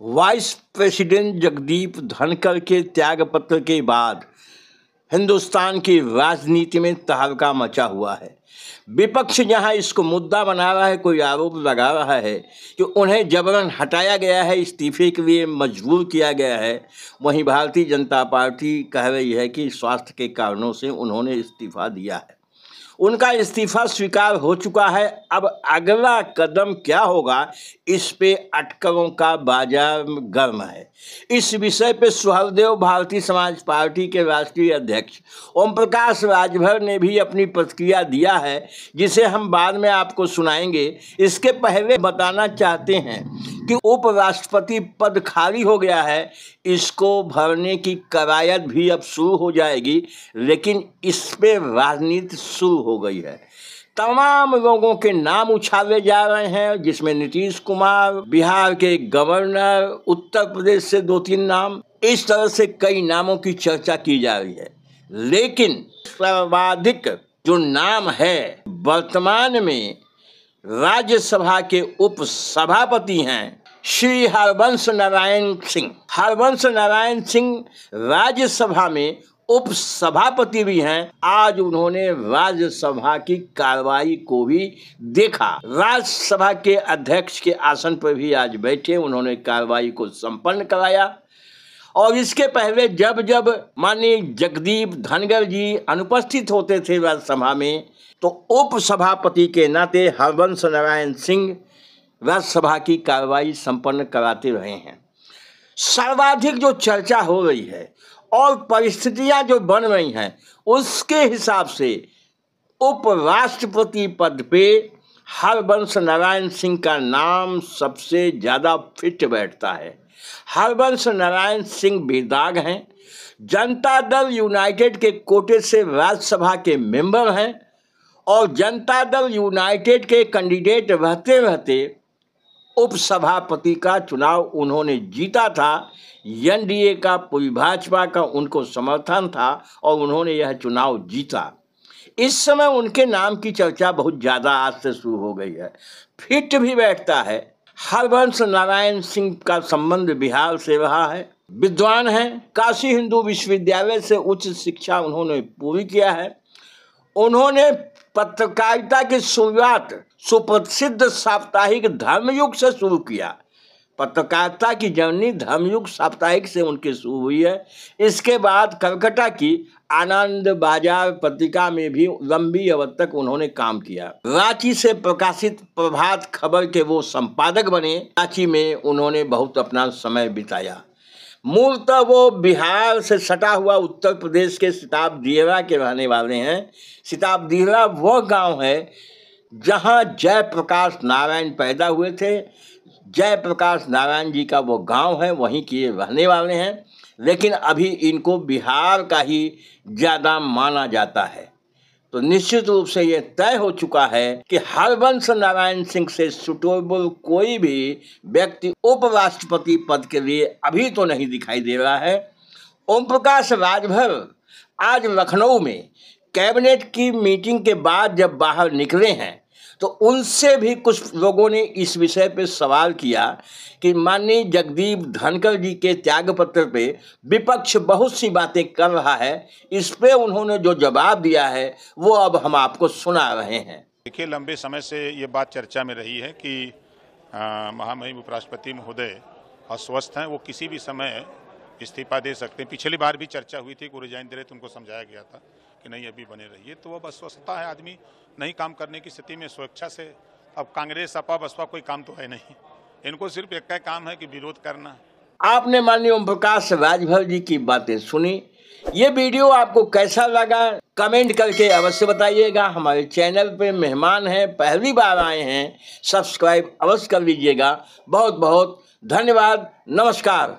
Vice president Jagdeep Dhankhar के त्यागपत्र के बाद हिंदुस्तान की राजनीति में तहलका मचा हुआ है। विपक्ष जहां इसको मुद्दा बना रहा है, कोई आरोप लगा रहा है कि उन्हें जबरन हटाया गया है, इस्तीफे के लिए मजबूर किया गया है, वहीं भारतीय जनता पार्टी कह रही है कि स्वास्थ्य के कारणों से उन्होंने इस्तीफा दिया है। उनका इस्तीफा स्वीकार हो चुका है। अब अगला कदम क्या होगा, इस पे अटकलों का बाजार गर्म है। इस विषय पे सुहलदेव भारतीय समाज पार्टी के राष्ट्रीय अध्यक्ष ओम प्रकाश राजभर ने भी अपनी प्रतिक्रिया दिया है, जिसे हम बाद में आपको सुनाएंगे। इसके पहले बताना चाहते हैं कि उपराष्ट्रपति पद खाली हो गया है, इसको भरने की कवायद भी अब शुरू हो जाएगी, लेकिन इस पे राजनीति शुरू हो गई है। तमाम लोगों के नाम उछाले जा रहे हैं, जिसमें नीतीश कुमार, बिहार के गवर्नर, उत्तर प्रदेश से 2-3 नाम, इस तरह से कई नामों की चर्चा की जा रही है। लेकिन सर्वाधिक जो नाम है वर्तमान में राज्यसभा के उपसभापति हैं श्री हरवंश नारायण सिंह। हरवंश नारायण सिंह राज्यसभा में उपसभापति भी हैं। आज उन्होंने राज्यसभा की कार्रवाई को भी देखा। राज्यसभा के अध्यक्ष के आसन पर भी आज बैठे, उन्होंने कार्रवाई को संपन्न कराया। और इसके पहले जब जब माननीय जगदीप धनखड़ जी अनुपस्थित होते थे राज्यसभा में, तो उपसभापति के नाते हरवंश नारायण सिंह राज्यसभा की कार्रवाई संपन्न कराते रहे हैं। सर्वाधिक जो चर्चा हो रही है और परिस्थितियां जो बन रही हैं, उसके हिसाब से उपराष्ट्रपति पद पे हरवंश नारायण सिंह का नाम सबसे ज़्यादा फिट बैठता है। हरवंश नारायण सिंह बेदाग हैं, जनता दल यूनाइटेड के कोटे से राज्यसभा के मेंबर हैं और जनता दल यूनाइटेड के कैंडिडेट रहते रहते उपसभापति का चुनाव उन्होंने जीता था। एनडीए का, पूरी भाजपा का उनको समर्थन था और उन्होंने यह चुनाव जीता। इस समय उनके नाम की चर्चा बहुत ज़्यादा आज से शुरू हो गई है। फिट भी बैठता है। हरवंश नारायण सिंह का संबंध बिहार से रहा है, विद्वान हैं, काशी हिंदू विश्वविद्यालय से उच्च शिक्षा उन्होंने पूरी किया है। उन्होंने पत्रकारिता की शुरुआत सुप्रसिद्ध साप्ताहिक धर्मयुग से शुरू किया। पत्रकारिता की जर्नी धर्मयुग साप्ताहिक से उनकी शुरू हुई है। इसके बाद कलकत्ता की आनंद बाजार पत्रिका में भी लंबी अवधि तक उन्होंने काम किया। रांची से प्रकाशित प्रभात खबर के वो संपादक बने। रांची में उन्होंने बहुत अपना समय बिताया। मूलतः वो बिहार से सटा हुआ उत्तर प्रदेश के सिताब दिहरा के रहने वाले हैं। सिताब दिहरा वह गांव है जहां जयप्रकाश नारायण पैदा हुए थे। जयप्रकाश नारायण जी का वो गांव है, वहीं के रहने वाले हैं, लेकिन अभी इनको बिहार का ही ज़्यादा माना जाता है। तो निश्चित रूप से ये तय हो चुका है कि हरवंश नारायण सिंह से सुटेबल कोई भी व्यक्ति उपराष्ट्रपति पद के लिए अभी तो नहीं दिखाई दे रहा है। ओम प्रकाश राजभर आज लखनऊ में कैबिनेट की मीटिंग के बाद जब बाहर निकले हैं, तो उनसे भी कुछ लोगों ने इस विषय पे सवाल किया कि माननीय जगदीप धनखड़ जी के त्यागपत्र पे विपक्ष बहुत सी बातें कर रहा है। इस पे उन्होंने जो जवाब दिया है वो अब हम आपको सुना रहे हैं। देखिए, लंबे समय से ये बात चर्चा में रही है कि महामहिम उपराष्ट्रपति महोदय अस्वस्थ हैं, वो किसी भी समय इस्तीफा दे सकते हैं। पिछली बार भी चर्चा हुई थी कि रिजाइन दे रहे, तो उनको समझाया गया था कि नहीं, अभी बने रहिए। तो अब अस्वस्थता है, आदमी नहीं काम करने की स्थिति में स्वेच्छा से। अब कांग्रेस, सपा, बसपा कोई काम तो है नहीं, इनको सिर्फ एक का काम है कि विरोध करना। आपने माननीय ओम प्रकाश राजभर जी की बातें सुनी। ये वीडियो आपको कैसा लगा कमेंट करके अवश्य बताइएगा। हमारे चैनल पे मेहमान हैं, पहली बार आए हैं, सब्सक्राइब अवश्य कर लीजिएगा। बहुत बहुत धन्यवाद। नमस्कार।